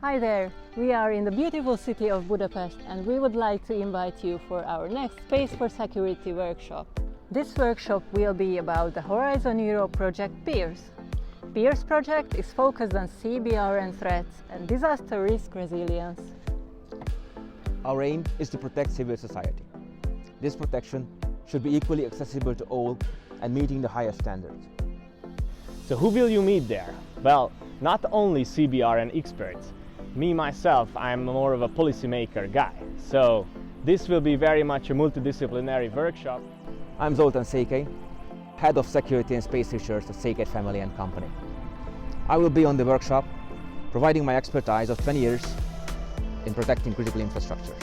Hi there! We are in the beautiful city of Budapest and we would like to invite you for our next Space4Security workshop. This workshop will be about the Horizon Europe project PIERS. PIERS project is focused on CBRN threats and disaster risk resilience. Our aim is to protect civil society. This protection should be equally accessible to all and meeting the highest standards. So who will you meet there? Well, not only CBRN experts. Me myself, I'm more of a policymaker guy. So this will be very much a multidisciplinary workshop. I'm Zoltán Székely, Head of Security and Space Research at Székely Family and Company. I will be on the workshop, providing my expertise of 20 years in protecting critical infrastructures.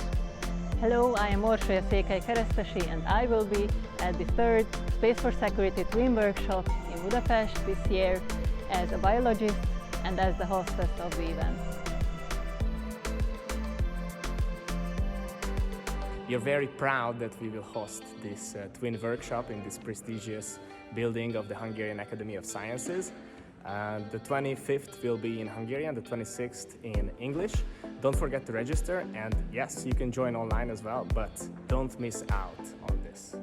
Hello, I am Orsolya Székely Keresztesi and I will be at the third Space4Security Twin Workshop in Budapest this year as a biologist and as the hostess of the event. We are very proud that we will host this twin workshop in this prestigious building of the Hungarian Academy of Sciences. The 25th will be in Hungarian, the 26th in English. Don't forget to register, and yes, you can join online as well, but don't miss out on this.